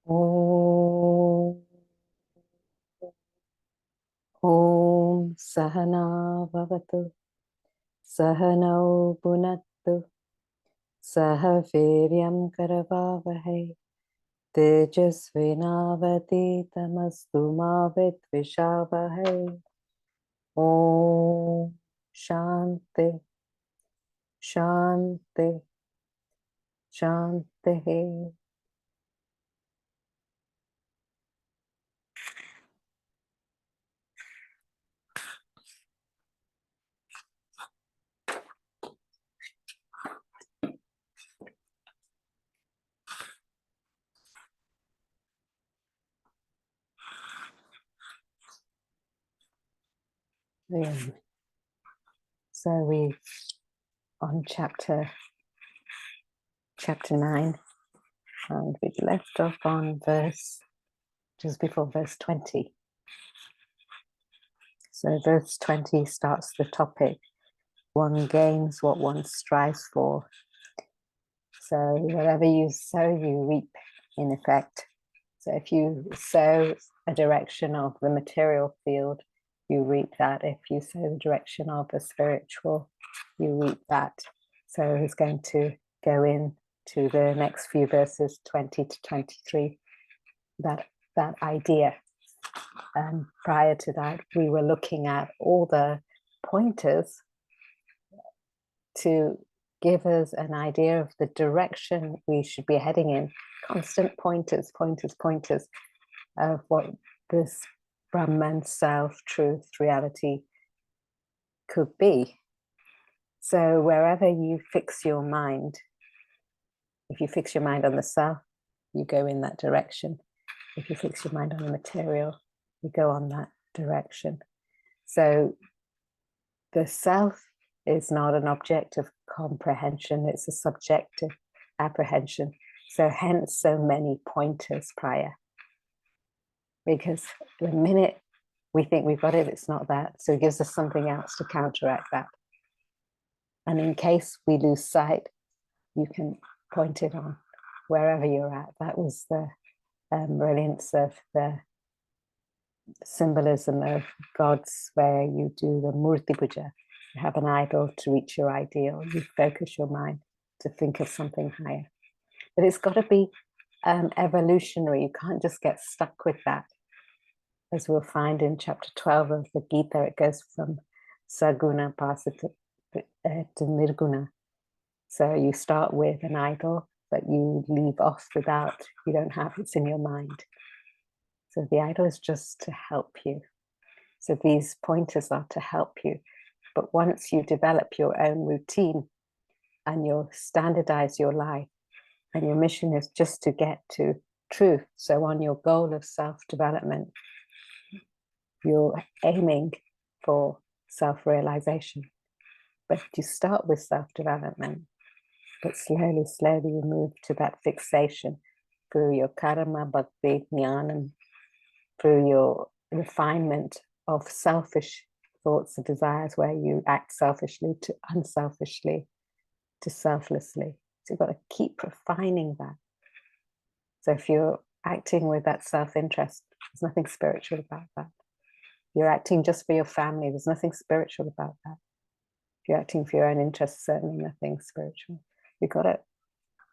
Om, Om Sahana Bhavatu, Sahano Bhunaktu, Saha Viryam Karavavahe, Tejasvinavati Tamastu Ma Vidvishavahe. Om Shanti, Shanti, Shanti. So we on chapter 9, and we left off on just before verse 20. So verse 20 starts the topic, one gains what one strives for. So whatever you sow, you reap, in effect. So if you sow a direction of the material field, you reap that. If you sow the direction of the spiritual, you reap that. So he's going to go into the next few verses, 20 to 23, that idea. And prior to that, we were looking at all the pointers to give us an idea of the direction we should be heading in. Constant pointers of what this Brahman, self, truth, reality could be. So wherever you fix your mind, if you fix your mind on the self, you go in that direction. If you fix your mind on the material, you go on that direction. So the self is not an object of comprehension, it's a subjective apprehension. So hence so many pointers prior. Because the minute we think we've got it, it's not that. So it gives us something else to counteract that. And in case we lose sight, you can point it on wherever you're at. That was the brilliance of the symbolism of gods, where you do the Murti Puja. You have an idol to reach your ideal. You focus your mind to think of something higher. But it's got to be evolutionary. You can't just get stuck with that. As we'll find in chapter 12 of the Gita, it goes from Saguna Pasita to Nirguna. So you start with an idol, but you leave off without, you don't have it's in your mind. So the idol is just to help you. So these pointers are to help you. But once you develop your own routine and you standardize your life, and your mission is just to get to truth. So on your goal of self-development, you're aiming for self-realization. But you start with self-development, but slowly you move to that fixation through your karma, bhakti, jnana, through your refinement of selfish thoughts and desires, where you act selfishly to unselfishly to selflessly. So you've got to keep refining that. So if you're acting with that self-interest, there's nothing spiritual about that. You're acting just for your family, there's nothing spiritual about that. If you're acting for your own interests, certainly nothing spiritual. You've got to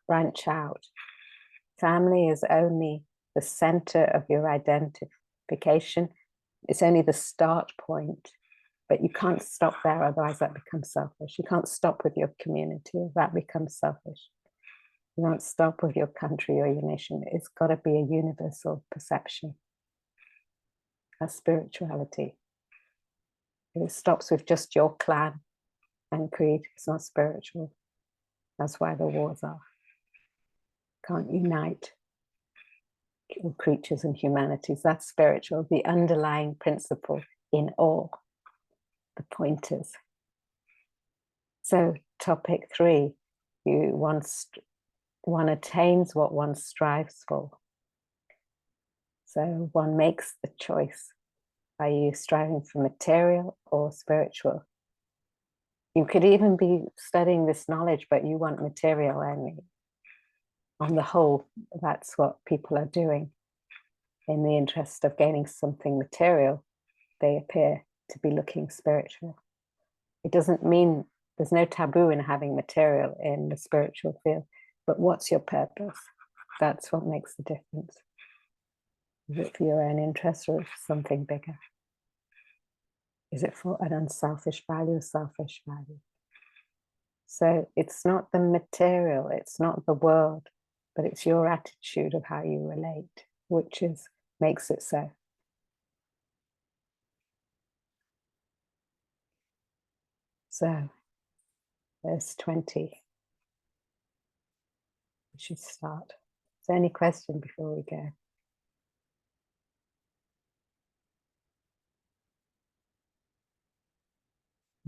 branch out. Family is only the center of your identification. It's only the start point, but you can't stop there, otherwise that becomes selfish. You can't stop with your community, that becomes selfish. You don't stop with your country or your nation. It's got to be a universal perception, a spirituality. If it stops with just your clan and creed, it's not spiritual. That's why the wars are. Can't unite all creatures and humanities. That's spiritual, the underlying principle in all the pointers. So topic 3, one attains what one strives for. So one makes the choice. Are you striving for material or spiritual? You could even be studying this knowledge, but you want material only. on the whole, that's what people are doing. In the interest of gaining something material, they appear to be looking spiritual. It doesn't mean there's no taboo in having material in the spiritual field, but what's your purpose? That's what makes the difference. Is it for your own interest or for something bigger? Is it for an unselfish value or selfish value? So it's not the material, it's not the world, but it's your attitude of how you relate, which makes it so. So, verse 20. We should start. Is there any question before we go?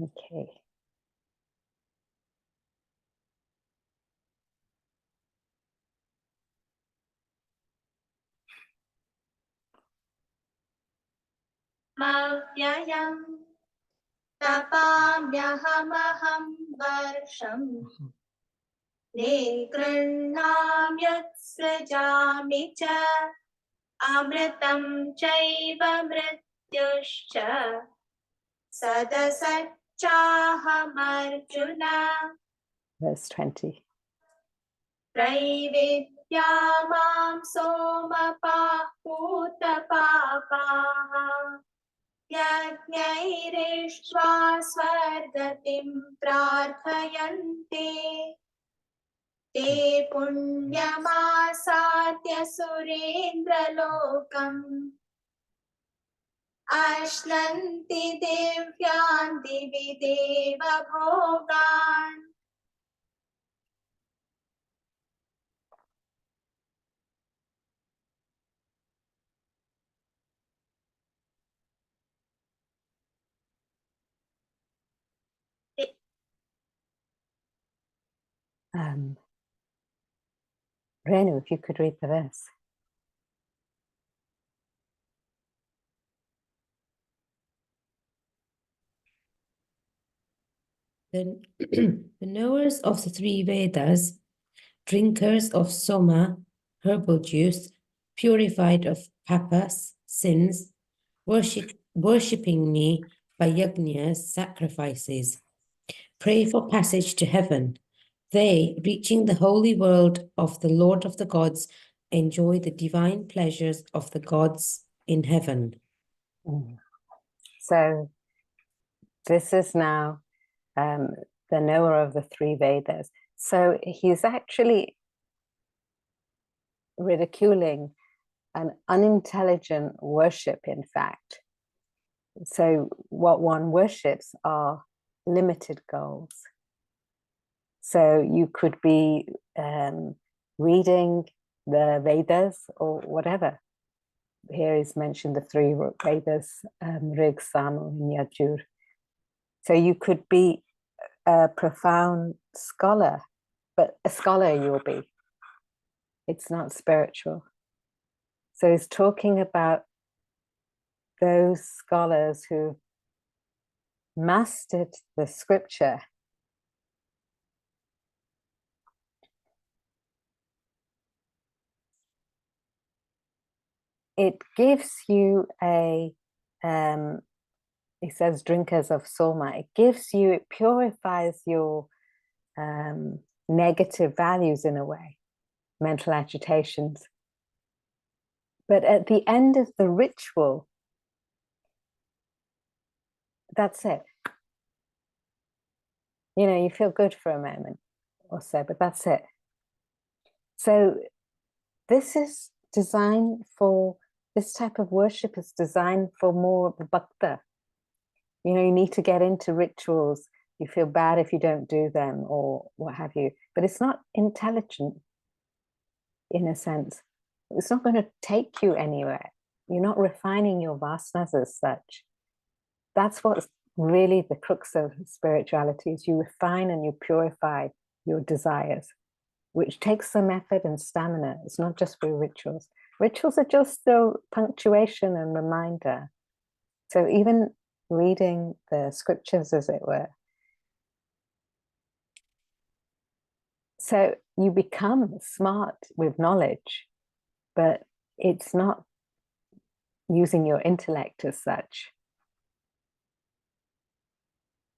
Okay. Mavyayam tapamyaham varsham negranamyat srajami cha amritam chaiva mrityuscha sadasachaham arjuna. Verse 20. Traividyamam somapahutapapaha yajnairishva swargatim prarthayante te punyamasatya surendralokam ashnanti devyan divi deva bhogan. Renu, if you could read the verse. The, the knowers of the three Vedas, drinkers of soma, herbal juice, purified of papas, sins, worshipping me by yajnas, sacrifices, pray for passage to heaven. They, reaching the holy world of the Lord of the gods, enjoy the divine pleasures of the gods in heaven. So this is now the knower of the three Vedas. So he's actually ridiculing an unintelligent worship, in fact. So what one worships are limited goals. So you could be reading the Vedas or whatever. Here is mentioned the three Vedas, Rig, Sama, and Yajur. So you could be a profound scholar, but a scholar you'll be. It's not spiritual. So he's talking about those scholars who mastered the scripture. It gives you he says, drinkers of soma, it purifies your negative values in a way, mental agitations. But at the end of the ritual, that's it. You know, you feel good for a moment or so, but that's it. So this type of worship is designed for more of a bhakta. You know, you need to get into rituals. You feel bad if you don't do them or what have you, but it's not intelligent in a sense. It's not going to take you anywhere. You're not refining your vasanas as such. That's what's really the crux of spirituality, is you refine and you purify your desires, which takes some effort and stamina. It's not just for rituals. Rituals are just the punctuation and reminder. So even reading the scriptures, as it were, So you become smart with knowledge, but it's not using your intellect as such.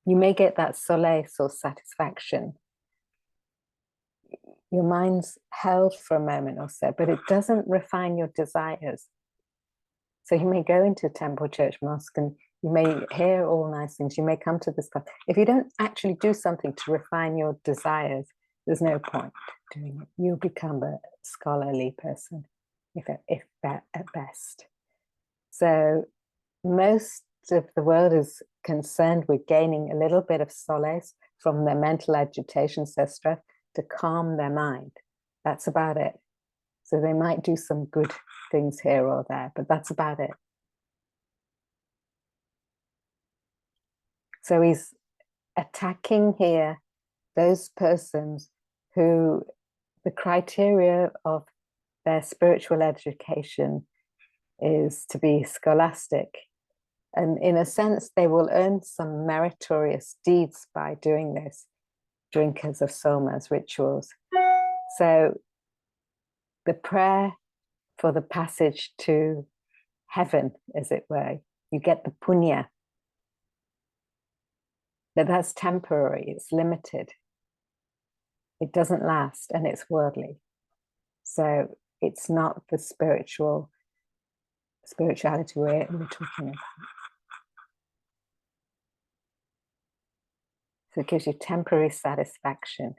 You may get that solace or satisfaction. Your mind's held for a moment or so, but it doesn't refine your desires. So you may go into a temple, church, mosque, and you may hear all nice things. You may come to this class. If you don't actually do something to refine your desires, there's no point doing it. You'll become a scholarly person, if at best. So most of the world is concerned with gaining a little bit of solace from their mental agitation, their stress, to calm their mind. That's about it. So they might do some good things here or there, but that's about it. So he's attacking here those persons who the criteria of their spiritual education is to be scholastic. And in a sense, they will earn some meritorious deeds by doing this, drinkers of somas, rituals. So the prayer for the passage to heaven, as it were, you get the punya. But that's temporary, it's limited. It doesn't last, and it's worldly. So it's not the spirituality we're talking about. So it gives you temporary satisfaction.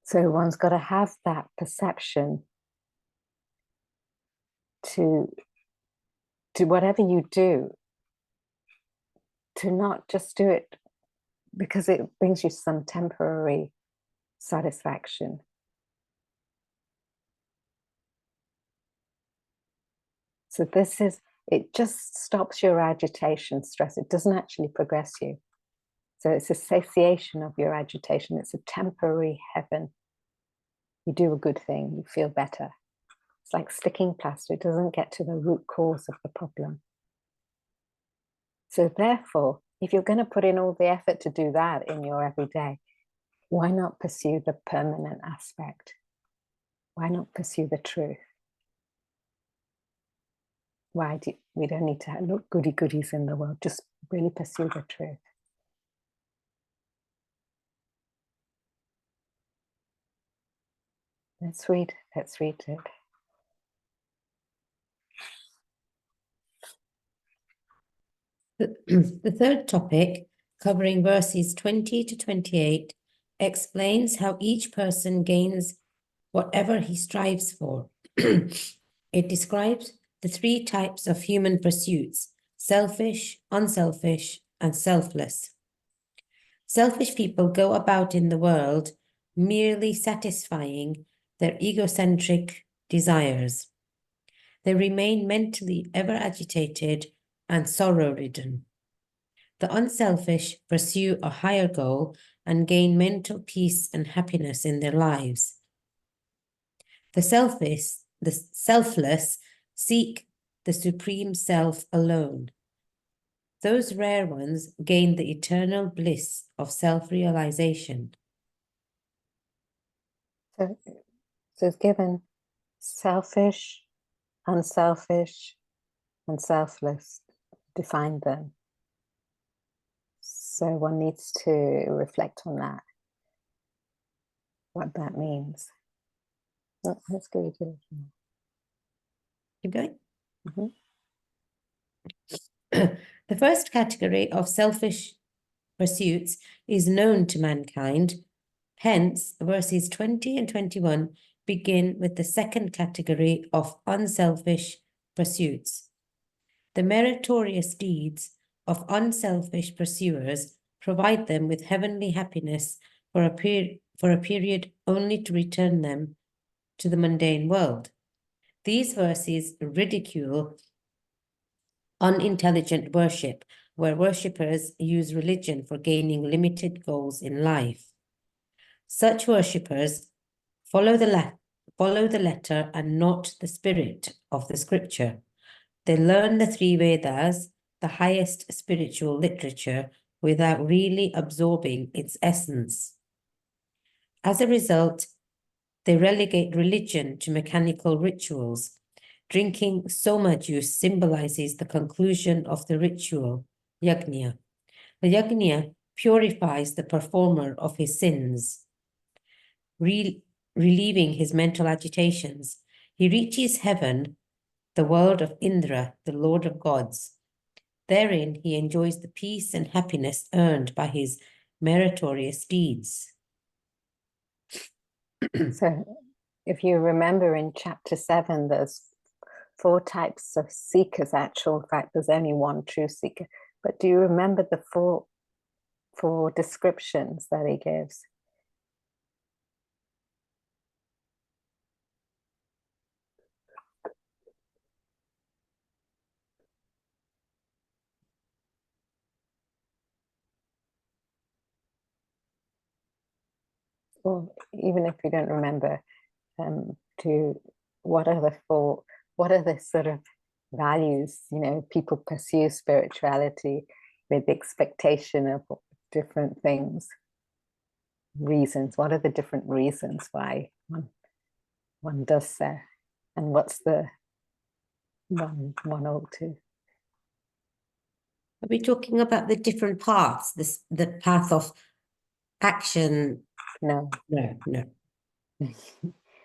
So one's got to have that perception to whatever you do, to not just do it because it brings you some temporary satisfaction. So it just stops your agitation, stress. It doesn't actually progress you. So it's a satiation of your agitation. It's a temporary heaven. You do a good thing, you feel better. It's like sticking plaster. It doesn't get to the root cause of the problem. So therefore, if you're going to put in all the effort to do that in your everyday, why not pursue the permanent aspect? Why not pursue the truth? We don't need to look goody-goodies in the world, just really pursue the truth. Let's read it. The third topic, covering verses 20 to 28, explains how each person gains whatever he strives for. It describes the three types of human pursuits: selfish, unselfish, and selfless. Selfish people go about in the world merely satisfying their egocentric desires. They remain mentally ever agitated and sorrow-ridden. The unselfish pursue a higher goal and gain mental peace and happiness in their lives. The selfless seek the supreme self alone. Those rare ones gain the eternal bliss of self-realization. So it's given selfish, unselfish, and selfless. Define them. So one needs to reflect on that, what that means. Let's go to it. Keep going. Mm-hmm. The first category of selfish pursuits is known to mankind. Hence, verses 20 and 21 begin with the second category of unselfish pursuits. The meritorious deeds of unselfish pursuers provide them with heavenly happiness for a period only to return them to the mundane world. These verses ridicule unintelligent worship, where worshippers use religion for gaining limited goals in life. Such worshippers follow the letter and not the spirit of the scripture. They learn the three Vedas, the highest spiritual literature without really absorbing its essence. As a result, they relegate religion to mechanical rituals. Drinking soma juice symbolizes the conclusion of the ritual, yajna. The yajna purifies the performer of his sins, relieving his mental agitations. He reaches heaven, the world of Indra, the Lord of gods. Therein, he enjoys the peace and happiness earned by his meritorious deeds. So, if you remember in chapter 7, there's 4 types of seekers. Actual fact, there's only one true seeker. But do you remember the four descriptions that he gives? Or even if you don't remember, what are the sort of values? People pursue spirituality with expectation of different things, reasons. What are the different reasons why one does so, and what's the one ought to? Are we talking about the different paths? The path of action? No.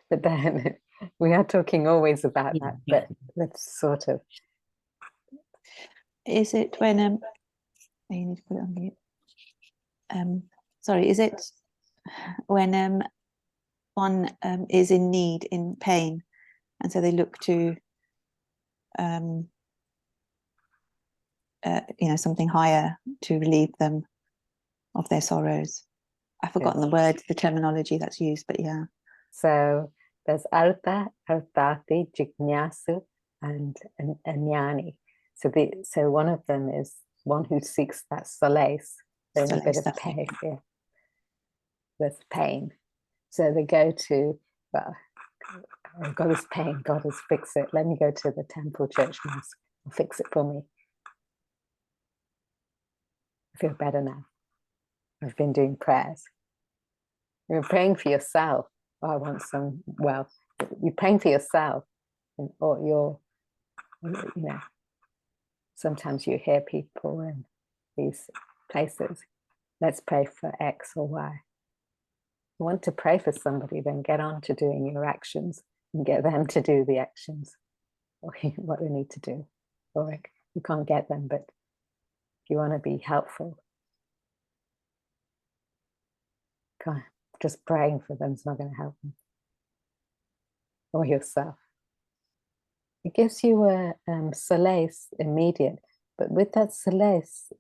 But then we are talking always about that, but let's sort of. Is it when you need to put it on mute? Sorry, is it when one is in need, in pain, and so they look to something higher to relieve them of their sorrows? I've forgotten the word, the terminology that's used, but yeah. So there's artha, arthati, jignasu, and jnani. So one of them is one who seeks that solace in a bit of pain. Yeah. There's pain. So they go to, well, I've got this pain, God has fixed it. Let me go to the temple, church, mosque, and fix it for me. I feel better now. I've been doing prayers. You're praying for yourself. Oh, I want some wealth. You're praying for yourself, or sometimes you hear people in these places, let's pray for X or Y. You want to pray for somebody, then get on to doing your actions and get them to do the actions or what they need to do. Or you can't get them, but you want to be helpful. Just praying for them is not going to help them. Or yourself. It gives you a solace immediate, but with that solace,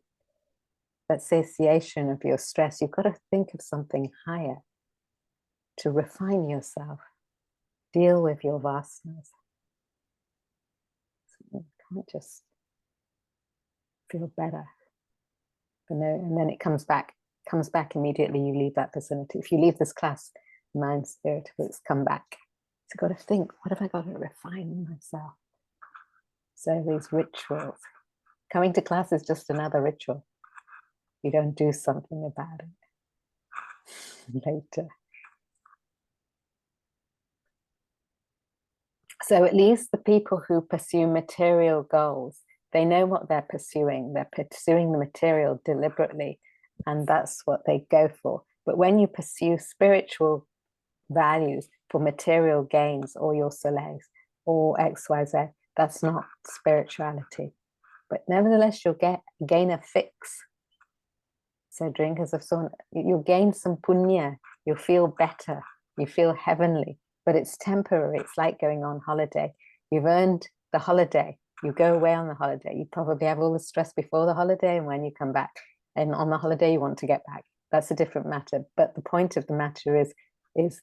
that satiation of your stress, you've got to think of something higher to refine yourself, deal with your vasanas. You can't just feel better. And then it comes back immediately. You leave that vicinity. If you leave this class, mind, spirit, it's come back. So you've got to think, what have I got to refine in myself? So these rituals, coming to class is just another ritual. You don't do something about it later. So at least the people who pursue material goals, they know what they're pursuing. They're pursuing the material deliberately, and that's what they go for. But when you pursue spiritual values for material gains or your solace or XYZ, that's not spirituality. But nevertheless, you'll gain a fix. So drinkers of sauna, you'll gain some punya, you'll feel better, you feel heavenly, but it's temporary. It's like going on holiday. You've earned the holiday. You go away on the holiday. You probably have all the stress before the holiday, and when you come back, and on the holiday you want to get back. That's a different matter. But the point of the matter is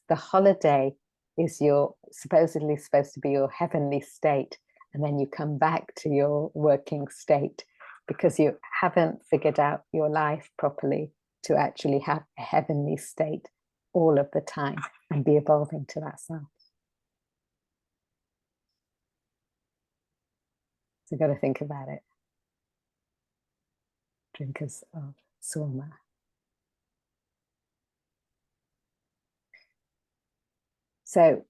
the holiday is your supposedly supposed to be your heavenly state, and then you come back to your working state because you haven't figured out your life properly to actually have a heavenly state all of the time and be evolving to that self. So you've got to think about it. drinkers of soma. So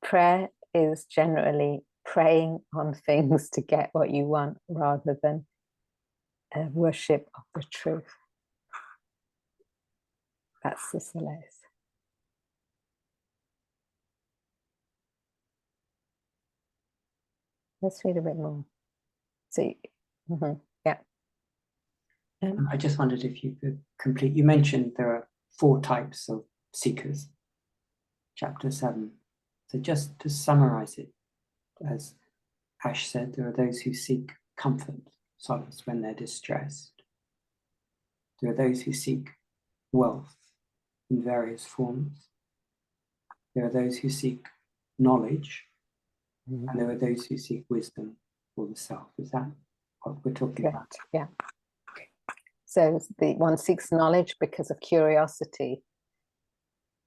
prayer is generally praying on things to get what you want rather than a worship of the truth. That's the solace. Let's read a bit more. So, yeah. I just wondered if you could complete, you mentioned there are 4 types of seekers, chapter 7. So just to summarize it, as Ash said, there are those who seek comfort, solace when they're distressed. There are those who seek wealth in various forms. There are those who seek knowledge, and there are those who seek wisdom for the self. Is that what we're talking about? Yeah. So the one seeks knowledge because of curiosity,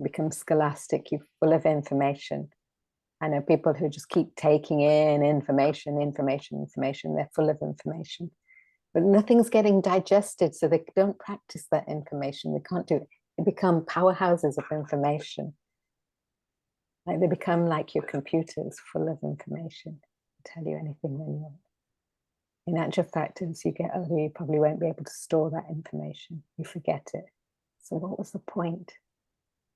becomes scholastic, you're full of information. I know people who just keep taking in information, they're full of information. But nothing's getting digested, so they don't practice that information. They can't do it. They become powerhouses of information. Like they become like your computers, full of information. Tell you anything when you want. In actual fact, as you get older, you probably won't be able to store that information. You forget it. So what was the point?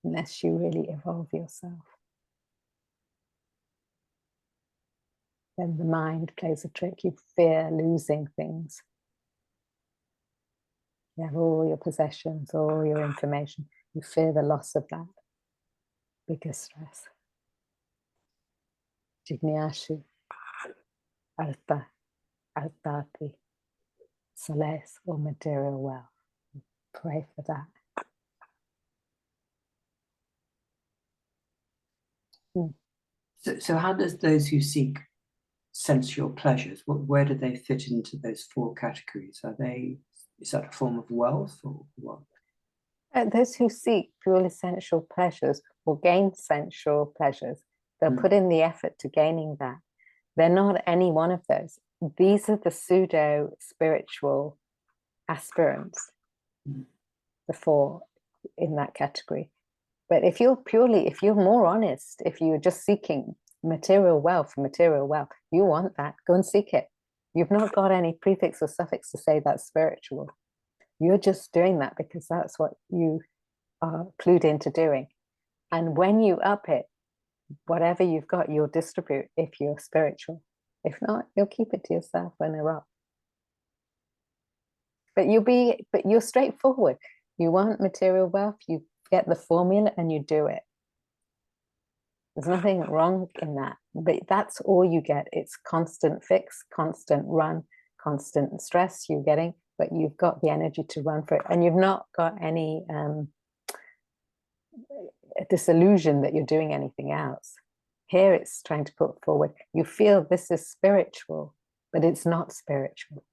Unless you really evolve yourself. Then the mind plays a trick. You fear losing things. You have all your possessions, all your information. You fear the loss of that. Biggest stress. Jignyashu, artha, artati, solace or material wealth. Pray for that. So how does those who seek sensual pleasures, where do they fit into those 4 categories? Is that a form of wealth or what? Those who seek purely sensual pleasures will gain sensual pleasures. They'll put in the effort to gaining that. They're not any one of those. These are the pseudo-spiritual aspirants, the 4 in that category. But if you're more honest, if you're just seeking material wealth, you want that, go and seek it. You've not got any prefix or suffix to say that's spiritual. You're just doing that because that's what you are clued into doing. And when you up it, whatever you've got, you'll distribute if you're spiritual. If not, you'll keep it to yourself when they're up. But you're straightforward. You want material wealth, you get the formula and you do it. There's nothing wrong in that, but that's all you get. It's constant fix, constant run, constant stress you're getting, but you've got the energy to run for it. And you've not got any disillusion that you're doing anything else. Here it's trying to put forward, you feel this is spiritual, but it's not spiritual.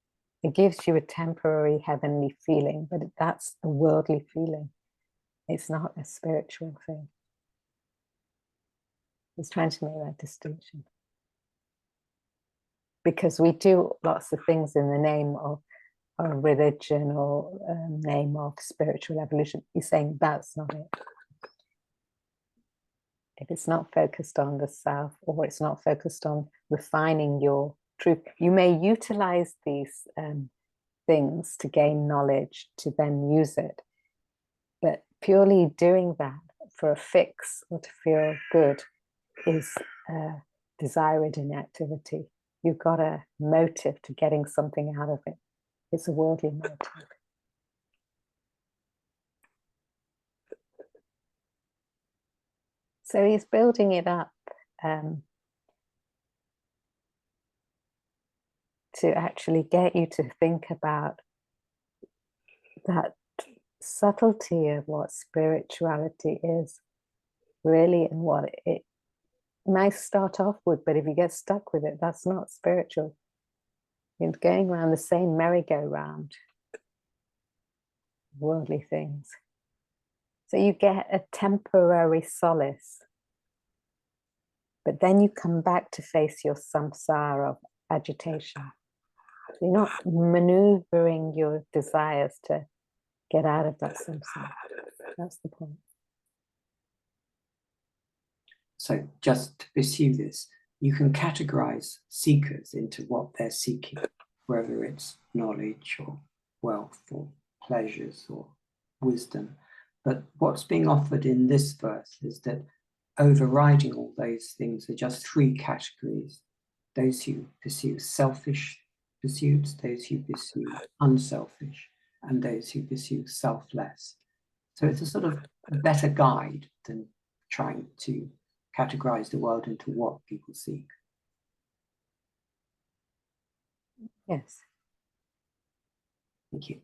It gives you a temporary heavenly feeling, but that's a worldly feeling. It's not a spiritual thing. It's trying to make that distinction. Because we do lots of things in the name of religion or name of spiritual evolution. He's saying that's not it. If it's not focused on the self, or it's not focused on refining your truth, you may utilize these things to gain knowledge, to then use it. But purely doing that for a fix or to feel good is desire-ridden activity. You've got a motive to getting something out of it. It's a worldly motive. So he's building it up to actually get you to think about that subtlety of what spirituality is really, and what it might start off with, but if you get stuck with it, that's not spiritual. You're going around the same merry-go-round, worldly things. So you get a temporary solace, but then you come back to face your samsara of agitation. You're not maneuvering your desires to get out of that samsara. That's the point. So just to pursue this, you can categorize seekers into what they're seeking, whether it's knowledge or wealth or pleasures or wisdom. But what's being offered in this verse is that overriding all those things are just three categories: those who pursue selfish pursuits, those who pursue unselfish, and those who pursue selfless. So it's a sort of better guide than trying to categorize the world into what people seek. Yes. Thank you.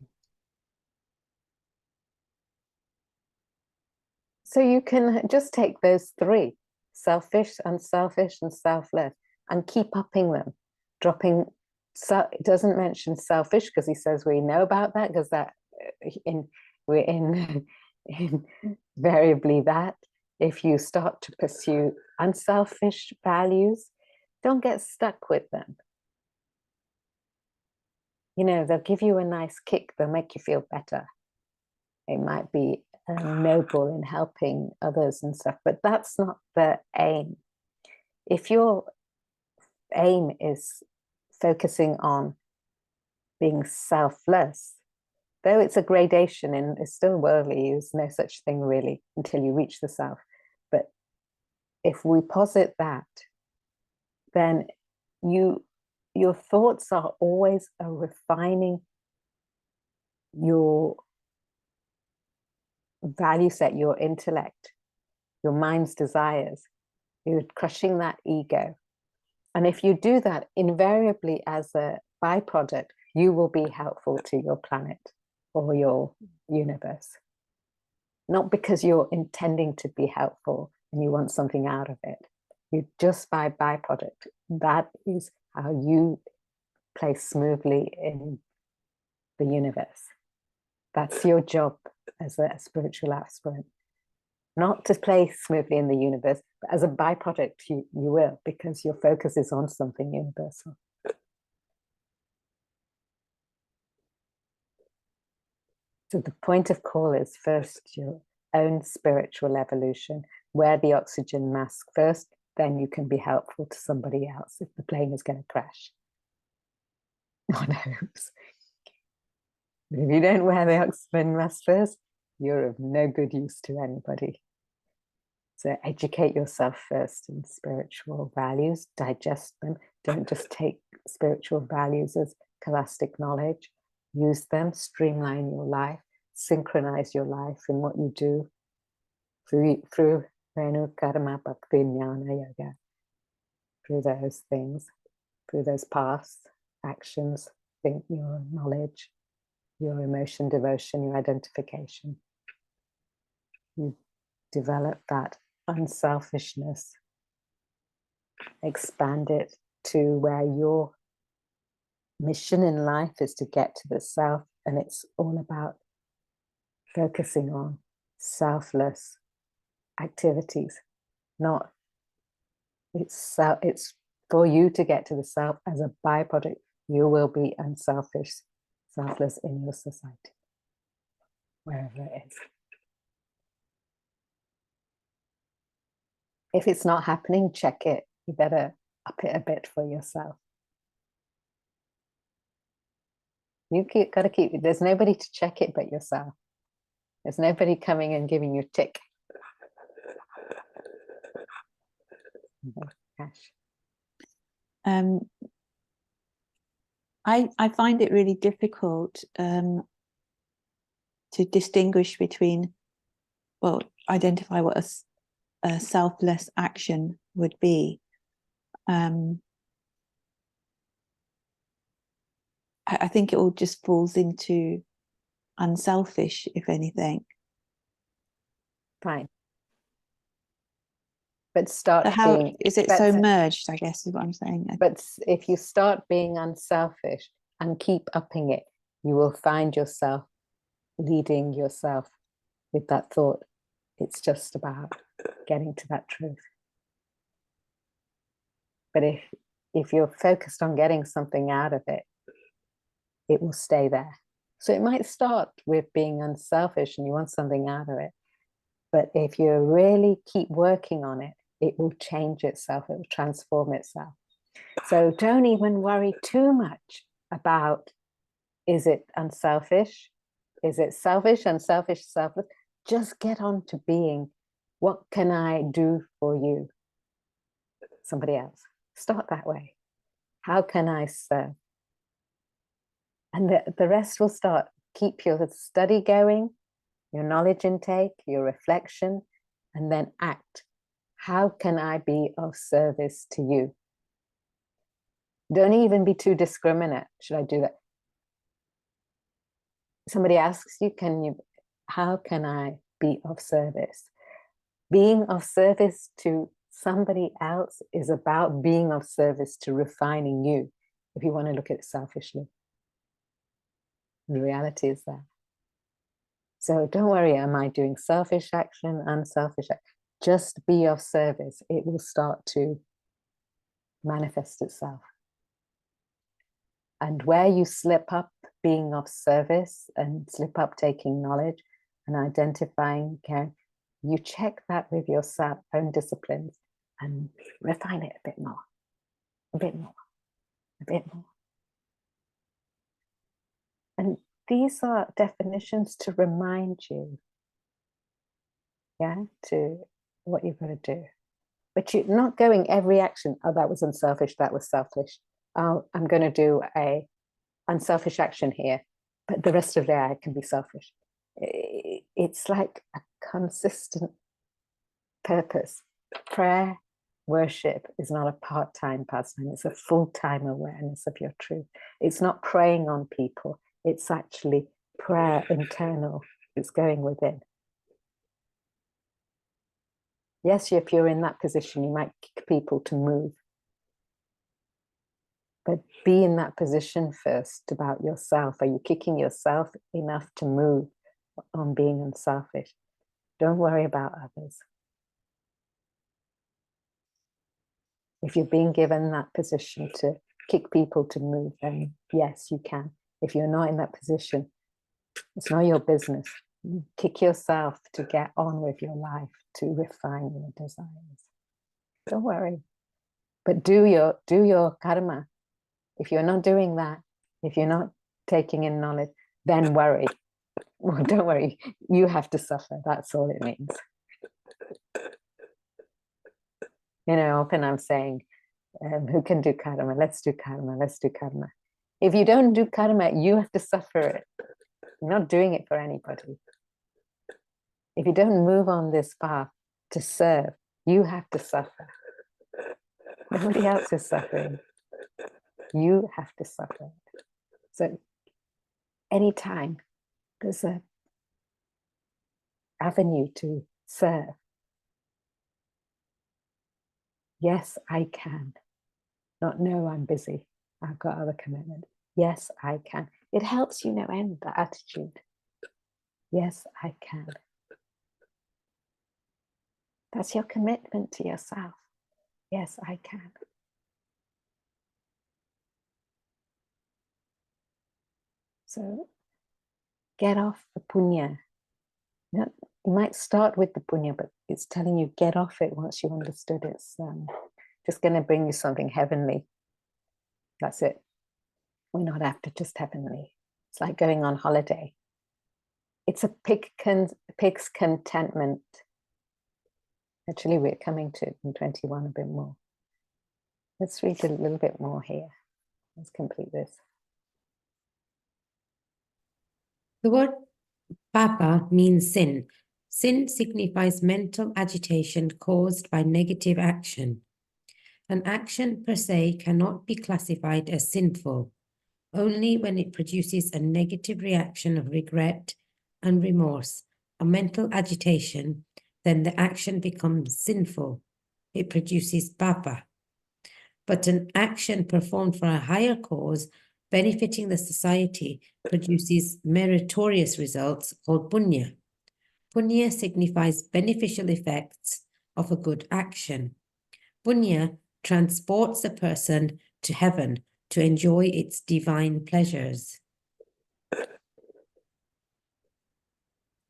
So you can just take those three: selfish, unselfish, and selfless, and keep upping them, dropping. So it doesn't mention selfish because he says we know about that, because that we're in invariably that. If you start to pursue unselfish values, don't get stuck with them. You know, they'll give you a nice kick, they'll make you feel better. It might be noble in helping others and stuff, but that's not the aim. If your aim is focusing on being selfless, though it's a gradation and it's still worldly, there's no such thing really until you reach the self. But if we posit that, then your thoughts are always a refining your value set, your intellect, your mind's desires. You're crushing that ego. And if you do that, invariably as a byproduct, you will be helpful to your planet or your universe. Not because you're intending to be helpful and you want something out of it. You just by byproduct. That is how you play smoothly in the universe. That's your job as a spiritual aspirant. Not to play smoothly in the universe, but as a byproduct, you will, because your focus is on something universal. So the point of call is first your own spiritual evolution, wear the oxygen mask first, then you can be helpful to somebody else if the plane is going to crash. God knows. If you don't wear the oxygen mask first, you're of no good use to anybody. So educate yourself first in spiritual values, digest them. Don't just take spiritual values as scholastic knowledge. Use them, streamline your life, synchronize your life in what you do through Renu Karma Bhakti Jnana Yoga, through those things, through those paths, actions, think your knowledge, your emotion, devotion, your identification. You develop that unselfishness, expand it to where your mission in life is to get to the self, and it's all about focusing on selfless activities. Not it's for you to get to the self. As a byproduct, you will be unselfish, selfless in your society, wherever it is. If it's not happening, check it. You better up it a bit for yourself. Got to keep. There's nobody to check it but yourself. There's nobody coming and giving you a tick. Cash. I find it really difficult to distinguish between, well, identify what a selfless action would be. I think it all just falls into unselfish, if anything. Fine. But start how being, is it so merged, I guess is what I'm saying. But if you start being unselfish and keep upping it, you will find yourself leading yourself with that thought. It's just about getting to that truth. But if you're focused on getting something out of it, it will stay there. So it might start with being unselfish and you want something out of it. But if you really keep working on it, it will change itself, it will transform itself. So don't even worry too much about, is it unselfish? Is it selfish, unselfish, selfless? Just get on to being, what can I do for you? Somebody else. Start that way. How can I serve? And the rest will start. Keep your study going, your knowledge intake, your reflection, and then act. How can I be of service to you? Don't even be too discriminate. Should I do that? Somebody asks you, how can I be of service? Being of service to somebody else is about being of service to refining you, if you want to look at it selfishly. The reality is that. So don't worry, am I doing selfish action, unselfish action? Just be of service. It will start to manifest itself. And where you slip up being of service and slip up taking knowledge and identifying, you check that with your own disciplines and refine it a bit more, a bit more, a bit more. And these are definitions to remind you, to what you've got to do. But you're not going every action, oh, that was unselfish, that was selfish. Oh, I'm going to do a unselfish action here, but the rest of the day I can be selfish. It's like a consistent purpose. Prayer, worship is not a part-time pastime, it's a full-time awareness of your truth. It's not preying on people, it's actually prayer internal, it's going within. Yes, if you're in that position, you might kick people to move. But be in that position first about yourself. Are you kicking yourself enough to move on being unselfish? Don't worry about others. If you're being given that position to kick people to move, then yes, you can. If you're not in that position, it's not your business. You kick yourself to get on with your life, to refine your desires. Don't worry. But do your karma. If you're not doing that, if you're not taking in knowledge, then worry. Well, don't worry. You have to suffer. That's all it means. Often I'm saying, who can do karma? Let's do karma. Let's do karma. If you don't do karma, you have to suffer it. You're not doing it for anybody. If you don't move on this path to serve, you have to suffer. Nobody else is suffering. You have to suffer. So anytime there's an avenue to serve, yes, I can. Not, no, I'm busy. I've got other commitments. Yes, I can. It helps you no end, the attitude. Yes, I can. That's your commitment to yourself. Yes, I can. So get off the punya. You might start with the punya, but it's telling you get off it once you understood it's just going to bring you something heavenly. That's it. We're not after just heavenly. It's like going on holiday. It's a pig's contentment. Actually, we're coming to in 21 a bit more. Let's read a little bit more here. Let's complete this. The word papa means sin. Sin signifies mental agitation caused by negative action. An action per se cannot be classified as sinful, only when it produces a negative reaction of regret and remorse, a mental agitation, then the action becomes sinful. It produces papa. But an action performed for a higher cause, benefiting the society, produces meritorious results called punya. Punya signifies beneficial effects of a good action. Punya transports a person to heaven to enjoy its divine pleasures.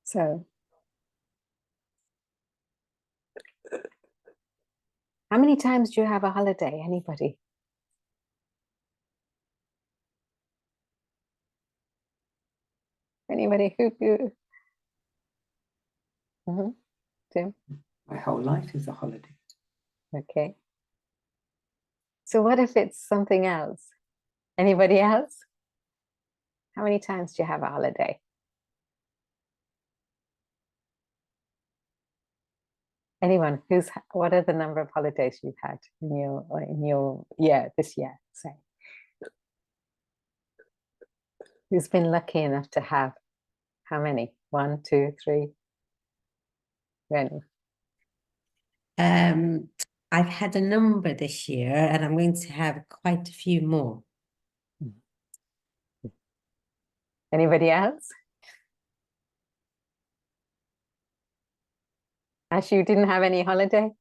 So, how many times do you have a holiday? Anybody? Anybody who? Tim? My whole life is a holiday. Okay. So what if it's something else? Anybody else? How many times do you have a holiday? Anyone who's, what are the number of holidays you've had in your year, this year, say? Who's been lucky enough to have how many? 1, 2, 3? Really? I've had a number this year, and I'm going to have quite a few more. Anybody else? Ash, you didn't have any holiday?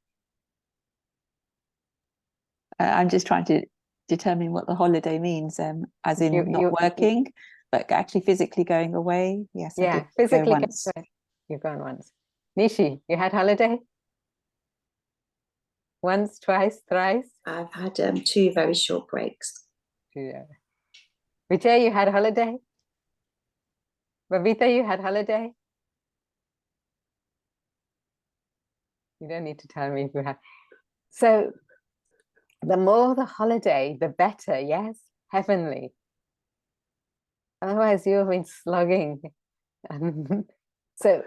I'm just trying to determine what the holiday means, as in not working, but actually physically going away. Yes, I did physically go once. You've gone once. Nishi, you had holiday? Once, twice, thrice? I've had 2 very short breaks. Yeah. Vijay, you had holiday? Babita, you had holiday? You don't need to tell me if you have. So the more the holiday, the better, yes? Heavenly. Otherwise, you've been slugging. So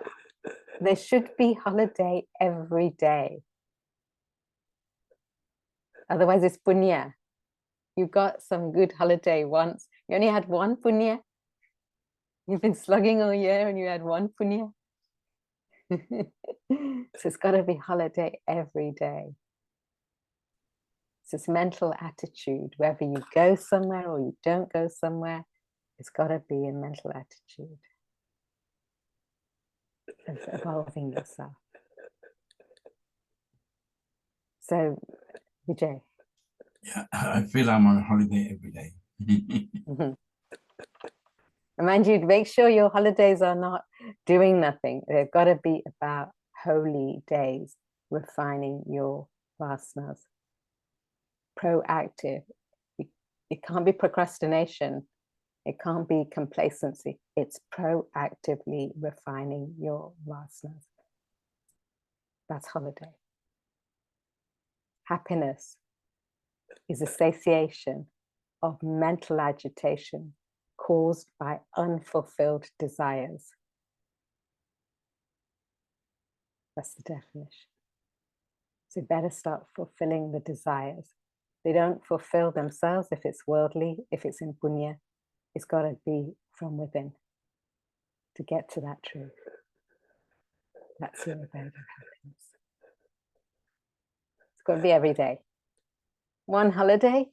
there should be holiday every day. Otherwise, it's punya. You got some good holiday once. You only had one punya. You've been slugging all year and you had one punya. So it's got to be holiday every day. It's this mental attitude. Whether you go somewhere or you don't go somewhere, it's got to be a mental attitude of evolving yourself. So, Vijay. Yeah, I feel I'm on holiday every day. Mind you, make sure your holidays are not doing nothing. They've got to be about holy days, refining your vasanas. Proactive. It can't be procrastination. It can't be complacency. It's proactively refining your vasanas. That's holiday. Happiness is a satiation of mental agitation caused by unfulfilled desires. That's the definition. So better start fulfilling the desires. They don't fulfill themselves if it's worldly, if it's in punya. It's got to be from within to get to that truth. That's your abode of happiness. It's got to be every day. One holiday,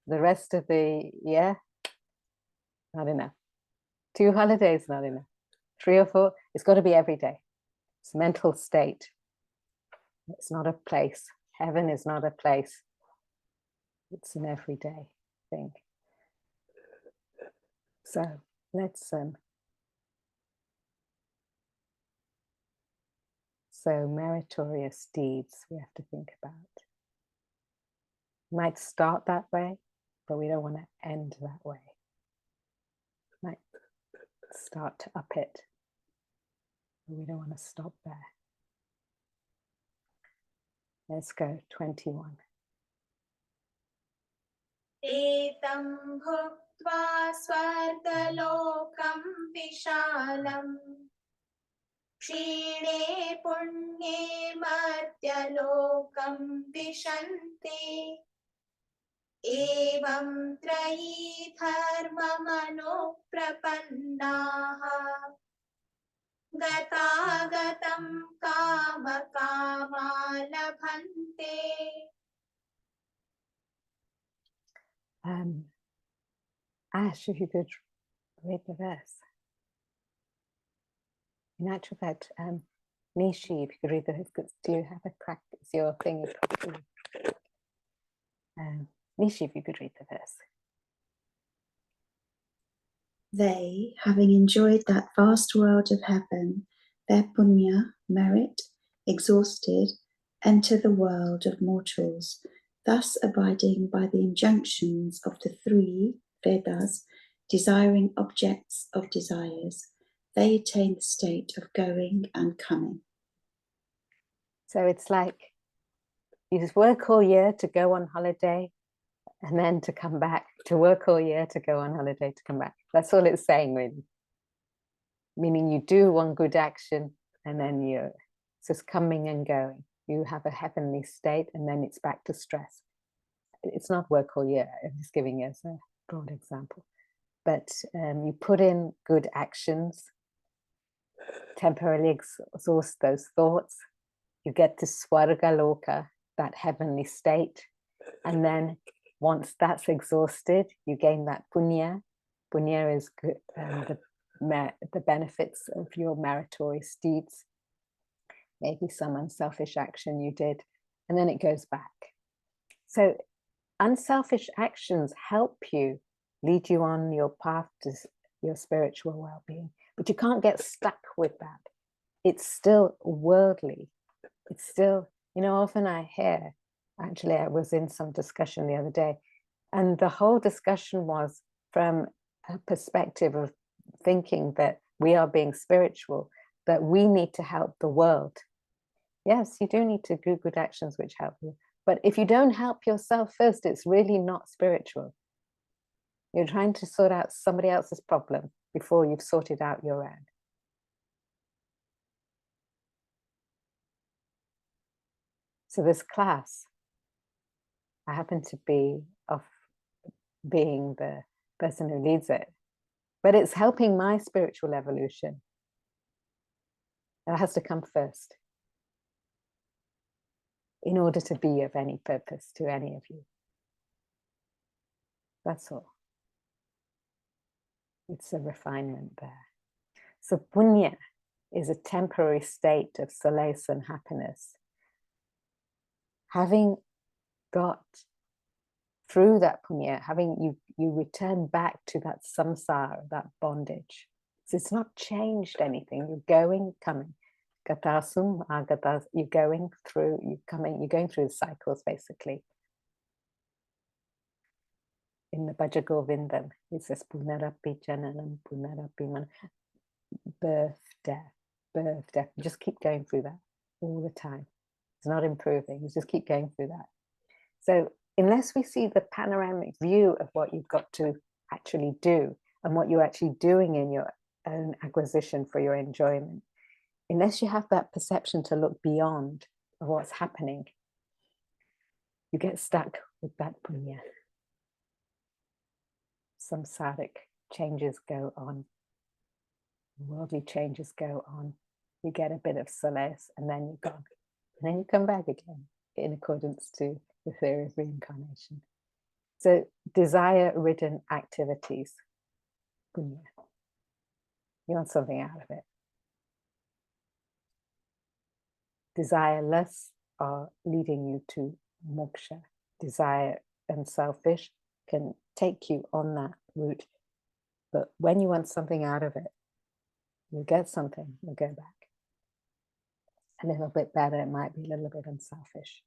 the rest of the year, not enough. 2 holidays, not enough. 3 or 4, it's got to be every day. It's mental state. It's not a place. Heaven is not a place. It's an everyday thing. So let's so meritorious deeds we have to think about. Might start that way, but we don't want to end that way. Might start to up it, but we don't want to stop there. Let's go 21. एतं भुक्त्वा स्वर्गलोकं विशालम् क्षीणे पुण्ये मर्त्यलोकं विशन्ति एवं त्रयी धर्ममनुप्रपन्नाः गतागतं कामकामा लभन्ते. Ash, if you could read the verse. In actual fact, Nishi, if you could read the verse, do you have a practice? Your thing is probably. Nishi, if you could read the verse. They, having enjoyed that vast world of heaven, their punya, merit, exhausted, enter the world of mortals, thus abiding by the injunctions of the three Vedas, desiring objects of desires. They attain the state of going and coming. So it's like you just work all year to go on holiday and then to come back, to work all year to go on holiday to come back. That's all it's saying, really. Meaning you do one good action and then you're just coming and going. You have a heavenly state and then it's back to stress. It's not work all year. I'm just giving you as a broad example. But you put in good actions, temporarily exhaust those thoughts. You get to Swarga Loka, that heavenly state. And then once that's exhausted, you gain that punya. Punya is good, the benefits of your meritorious deeds. Maybe some unselfish action you did, and then it goes back. So unselfish actions help you, lead you on your path to your spiritual well-being, but you can't get stuck with that. It's still worldly. It's still, often I hear, actually I was in some discussion the other day, and the whole discussion was from a perspective of thinking that we are being spiritual, that we need to help the world. Yes, you do need to do good actions which help you. But if you don't help yourself first, it's really not spiritual. You're trying to sort out somebody else's problem before you've sorted out your own. So this class, I happen to be being the person who leads it, but it's helping my spiritual evolution. That has to come first in order to be of any purpose to any of you. That's all. It's a refinement there. So punya is a temporary state of solace and happiness. Having got through that punya, having you return back to that samsara, that bondage. So it's not changed anything. You're going, coming. Gatasum, agatas, you're going through, you're going through the cycles basically. In the Bhaja Govindam, it says Punarapi Jananam, Punarapi Man, birth, death, birth, death. You just keep going through that all the time. It's not improving, you just keep going through that. So unless we see the panoramic view of what you've got to actually do and what you're actually doing in your own acquisition for your enjoyment, unless you have that perception to look beyond of what's happening, you get stuck with that punya. Samsaric changes go on, worldly changes go on. You get a bit of solace and then you're gone. And then you come back again in accordance to the theory of reincarnation. So desire-ridden activities, punya. You want something out of it. Desireless are leading you to moksha. Desire and selfish can take you on that route. But when you want something out of it, you get something, you go back. A little bit better, it might be a little bit unselfish.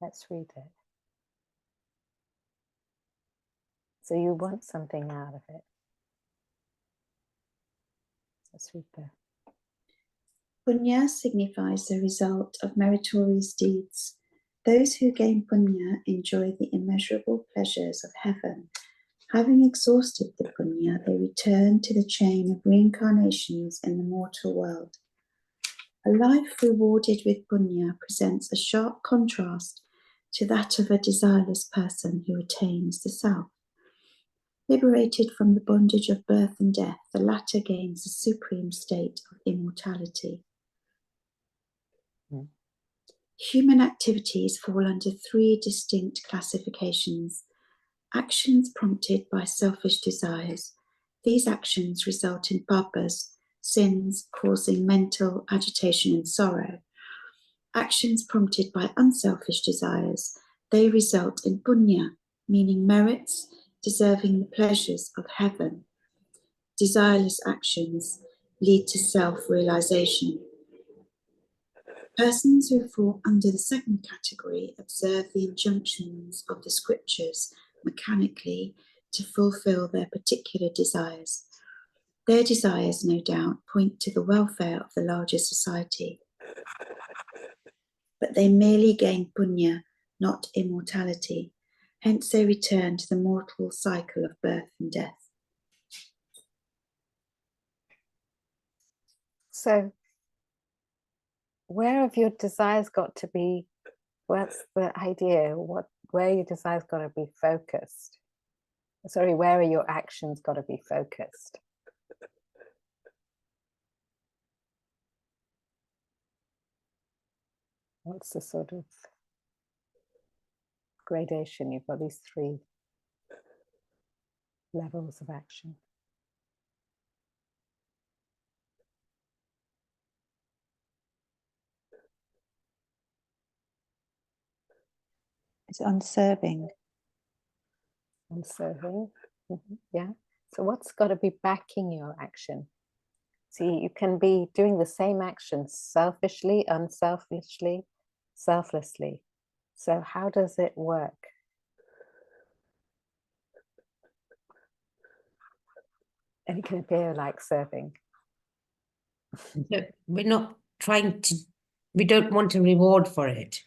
Let's read it. So you want something out of it. Let's read that. Punya signifies the result of meritorious deeds. Those who gain punya enjoy the immeasurable pleasures of heaven. Having exhausted the punya, they return to the chain of reincarnations in the mortal world. A life rewarded with punya presents a sharp contrast to that of a desireless person who attains the self. Liberated from the bondage of birth and death, the latter gains a supreme state of immortality. Human activities fall under three distinct classifications. Actions prompted by selfish desires. These actions result in papas, sins causing mental agitation and sorrow. Actions prompted by unselfish desires. They result in punya, meaning merits, deserving the pleasures of heaven. Desireless actions lead to self-realization. Persons who fall under the second category observe the injunctions of the scriptures mechanically to fulfill their particular desires. Their desires, no doubt, point to the welfare of the larger society. But they merely gain punya, not immortality. Hence they return to the mortal cycle of birth and death. So, where have your desires got to be? What's the idea? Where your desires got to be focused? Sorry, where are your actions got to be focused? What's the sort of gradation? You've got these three levels of action. It's unserving. Unserving. Yeah. So what's got to be backing your action? See, you can be doing the same action selfishly, unselfishly, selflessly. So how does it work? And it can appear like serving. We're not trying to, we don't want a reward for it.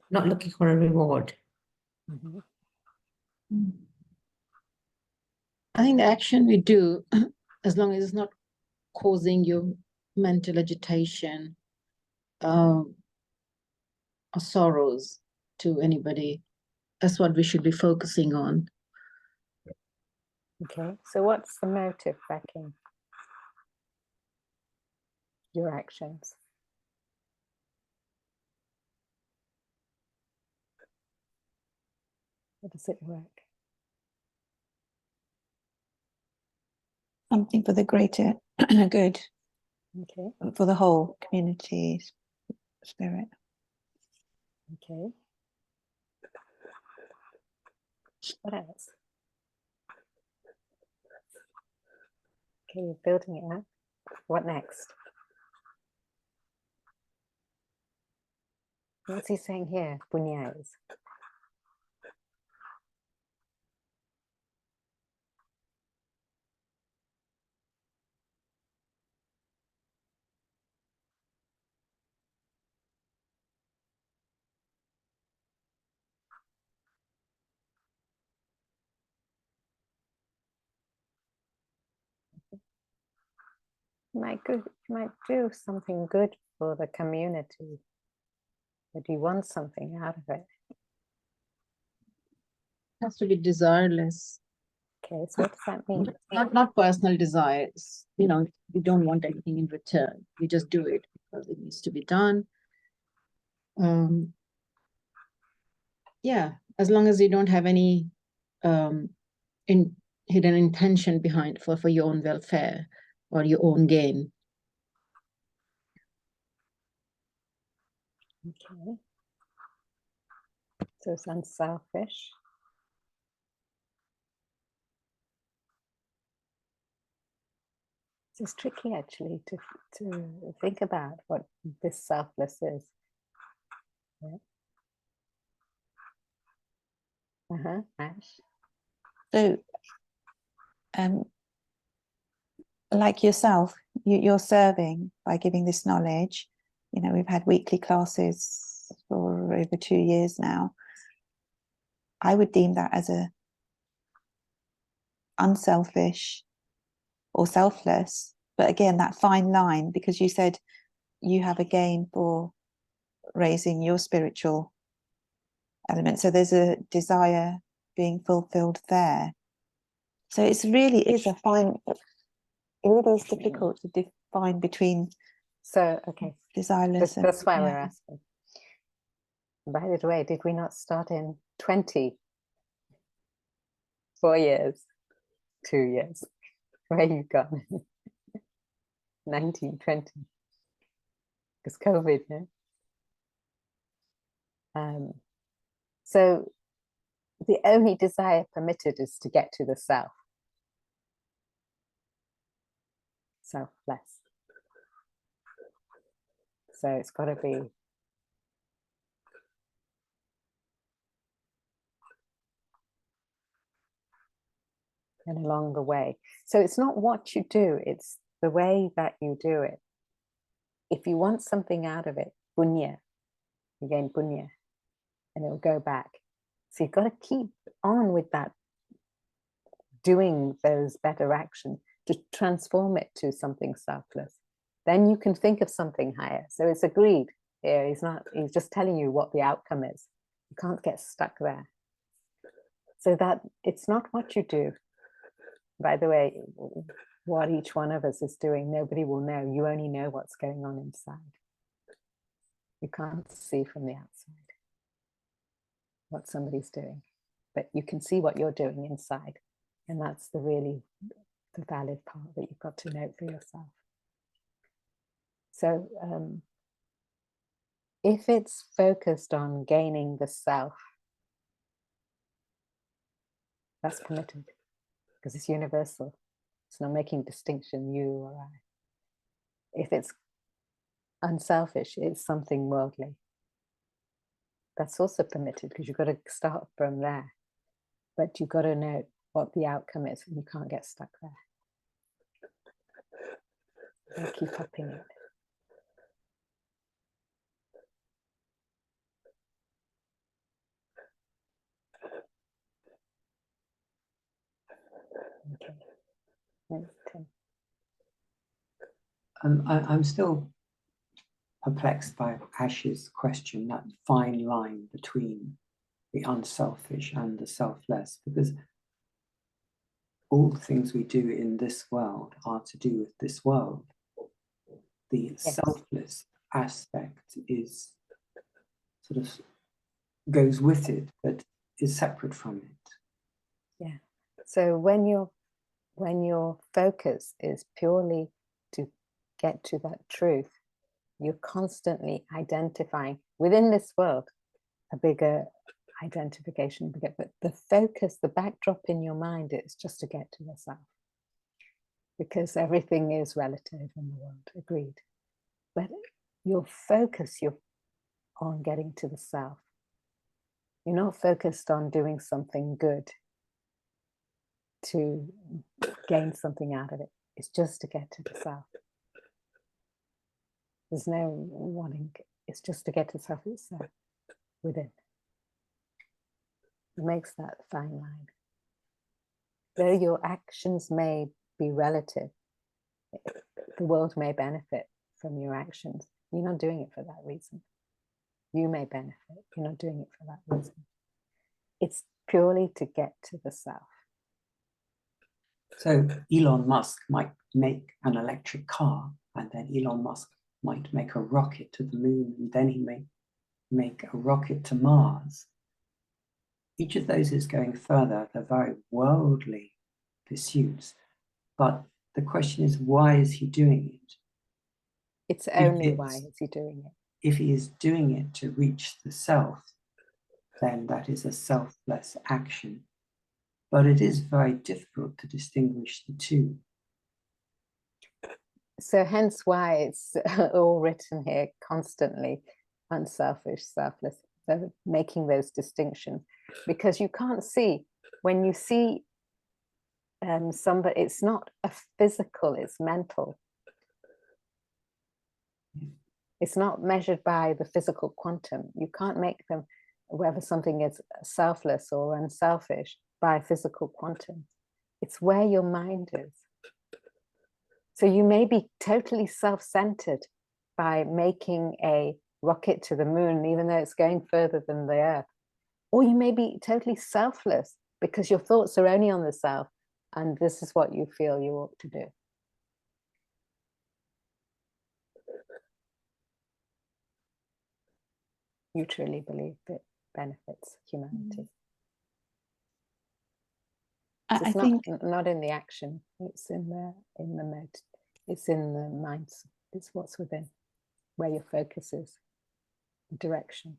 Not looking for a reward. I think the action we do, as long as it's not causing you mental agitation or sorrows to anybody, that's what we should be focusing on. Okay, so what's the motive backing your actions? How does it work? Something for the greater good, Okay, for the whole community spirit. okay. What else? Okay, you're building it up. What next? What's he saying here? Punya is. You might do something good for the community, but you want something out of it. It has to be desireless. Okay, so what does that mean? Not personal desires. You know, you don't want anything in return. You just do it because it needs to be done. Yeah, as long as you don't have any hidden intention behind for your own welfare or your own gain. Okay. So it's unselfish. It's tricky actually to think about what this selfless is. Yeah. Ash. So, like yourself, you're serving by giving this knowledge. You know, we've had weekly classes for over 2 years now. I would deem that as a unselfish or selfless. But again, that fine line, because you said you have a gain for raising your spiritual element. So there's a desire being fulfilled there. So it's really is a fine, it really is difficult to define between. So, okay. Desireless. That's why we're asking. By the way, did we not start in 20? 4 years? 2 years? Where you gone? 19, 20. Because COVID, yeah? So the only desire permitted is to get to the self. Selfless. So it's got to be and along the way. So it's not what you do, it's the way that you do it. If you want something out of it, punya, you gain punya, and it'll go back. So you've got to keep on with that, doing those better actions to transform it to something selfless. Then you can think of something higher. So it's agreed here. He's just telling you what the outcome is. You can't get stuck there. So that it's not what you do. By the way, what each one of us is doing, nobody will know. You only know what's going on inside. You can't see from the outside what somebody's doing, but you can see what you're doing inside. And that's the valid part that you've got to note for yourself. So if it's focused on gaining the self, that's permitted because it's universal. It's not making distinction, you or I. If it's unselfish, it's something worldly. That's also permitted because you've got to start from there. But you've got to know what the outcome is and you can't get stuck there. And keep upping it. Okay. Tim. I'm still perplexed by Ash's question, that fine line between the unselfish and the selfless, because all the things we do in this world are to do with this world. The selfless aspect is sort of goes with it, but is separate from it. Yeah. So when your focus is purely to get to that truth, you're constantly identifying within this world a bigger identification, but the focus, the backdrop in your mind is just to get to yourself, because everything is relative in the world, agreed. But your focus, you're on getting to the self. You're not focused on doing something good to gain something out of it. It's just to get to the self. There's no wanting, it's just to get to self itself within. It makes that fine line. Though your actions may be relative, the world may benefit from your actions. You're not doing it for that reason. You may benefit. You're not doing it for that reason. It's purely to get to the self. So Elon Musk might make an electric car, and then Elon Musk might make a rocket to the moon, and then he may make a rocket to Mars. Each of those is going further. They're very worldly pursuits. But the question is, why is he doing it? It's only why is he doing it. If he is doing it to reach the self, then that is a selfless action. But it is very difficult to distinguish the two. So hence why it's all written here constantly, unselfish, selfless, so making those distinctions. Because you can't see, when you see somebody, it's not a physical, it's mental. It's not measured by the physical quantum. You can't make them, whether something is selfless or unselfish, by physical quantum. It's where your mind is. So you may be totally self-centered by making a rocket to the moon, even though it's going further than the Earth. Or you may be totally selfless because your thoughts are only on the self, and this is what you feel you ought to do. You truly believe that benefits humanity. So I think not in the action, it's in the mode, it's in the mind, it's what's within, where your focus is, direction.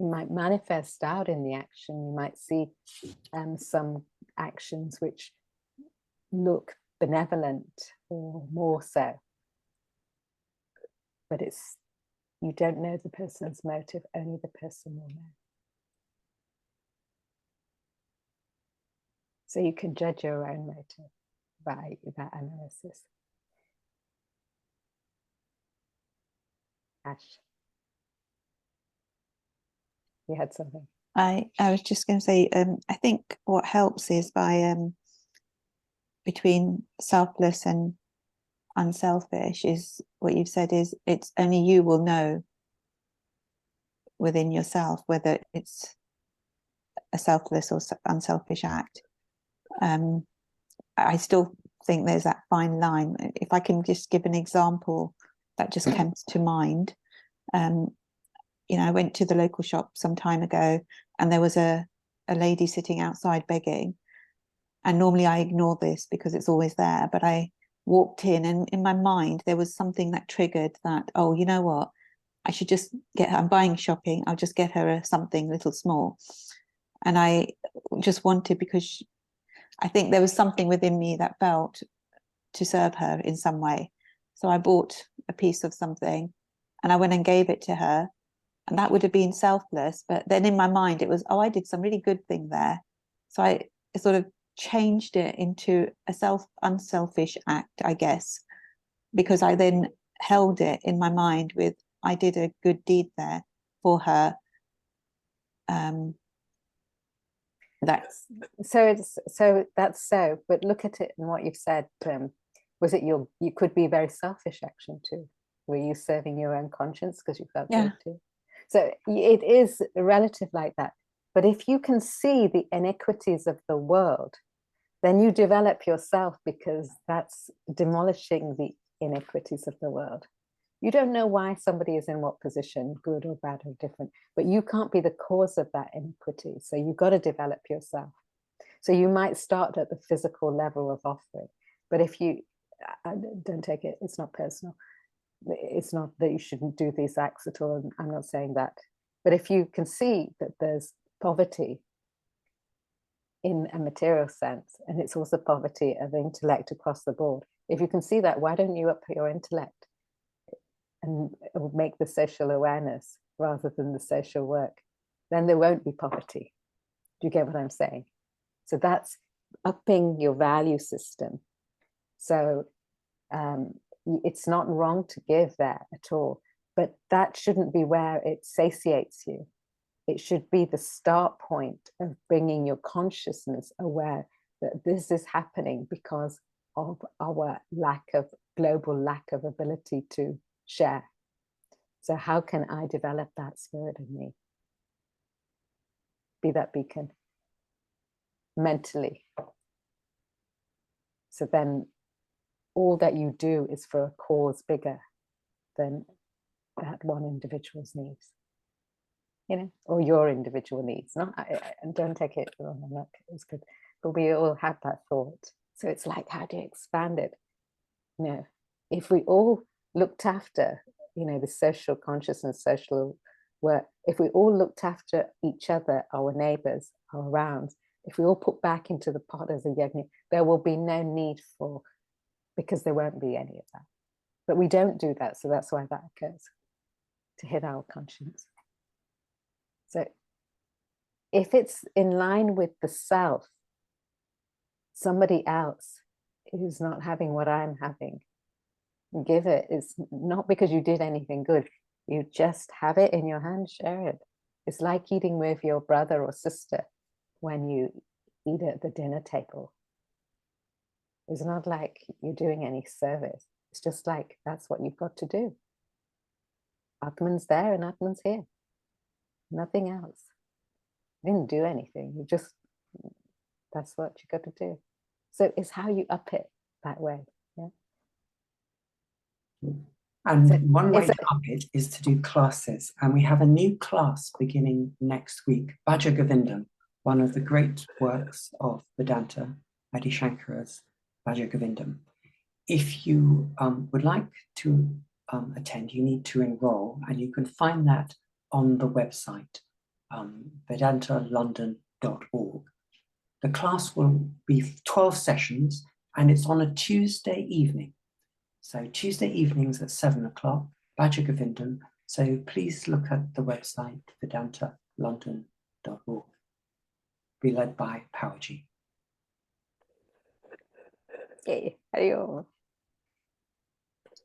might manifest out in the action. You might see some actions which look benevolent or more so, but you don't know the person's motive, only the person will know. So you can judge your own motive by that analysis. Ash, you had something. I was just going to say, I think what helps is by between selfless and unselfish is what you've said is it's only you will know within yourself whether it's a selfless or unselfish act. I still think there's that fine line. If I can just give an example that just comes to mind. You know, I went to the local shop some time ago and there was a lady sitting outside begging. And normally I ignore this because it's always there, but I walked in and in my mind, there was something that triggered that, oh, you know what? I should just get her, I'm buying shopping. I'll just get her something little small. And I just wanted, because I think there was something within me that felt to serve her in some way. So I bought a piece of something and I went and gave it to her. And that would have been selfless. But then in my mind, it was, oh, I did some really good thing there. So I sort of changed it into a unselfish act, I guess, because I then held it in my mind with, I did a good deed there for her. That's so, but look at it and what you've said. Was it you could be a very selfish action too? Were you serving your own conscience because you felt good too? So it is relative like that. But if you can see the iniquities of the world, then you develop yourself, because that's demolishing the iniquities of the world. You don't know why somebody is in what position, good or bad or different, but you can't be the cause of that iniquity. So you've got to develop yourself. So you might start at the physical level of offering, but if you don't take it, it's not personal. It's not that you shouldn't do these acts at all. I'm not saying that. But if you can see that there's poverty in a material sense, and it's also poverty of intellect across the board, if you can see that, why don't you up your intellect and make the social awareness rather than the social work? Then there won't be poverty. Do you get what I'm saying? So that's upping your value system. So it's not wrong to give there at all, but that shouldn't be where it satiates you. It should be the start point of bringing your consciousness aware that this is happening because of our global lack of ability to share. So how can I develop that spirit in me? Be that beacon mentally. So then all that you do is for a cause bigger than that one individual's needs, you know, or your individual needs. Not, and don't take it wrong, I'm not, it's good, but we all have that thought. So it's like, how do you expand it? You know, if we all looked after, you know, the social consciousness, social work, if we all looked after each other, our neighbors, our rounds, if we all put back into the pot as a yajna, there will be no need for, because there won't be any of that. But we don't do that, so that's why that occurs, to hit our conscience. So if it's in line with the self, somebody else who's not having what I'm having, give it. It's not because you did anything good. You just have it in your hand, share it. It's like eating with your brother or sister when you eat at the dinner table. It's not like you're doing any service. It's just like, that's what you've got to do. Atman's there and Atman's here. Nothing else. You didn't do anything. You just, that's what you got to do. So it's how you up it that way. Yeah. And so one way to up it is to do classes. And we have a new class beginning next week, Bhagavad, one of the great works of Vedanta, Adi Shankara's Bhagavad. If you would like to attend, you need to enroll, and you can find that on the website. vedantalondon.org. The class will be 12 sessions, and it's on a Tuesday evening. So Tuesday evenings at 7 o'clock, Bhajagovindam. So please look at the website, vedantalondon.org. Be led by Powerji. Okay, Hari Om.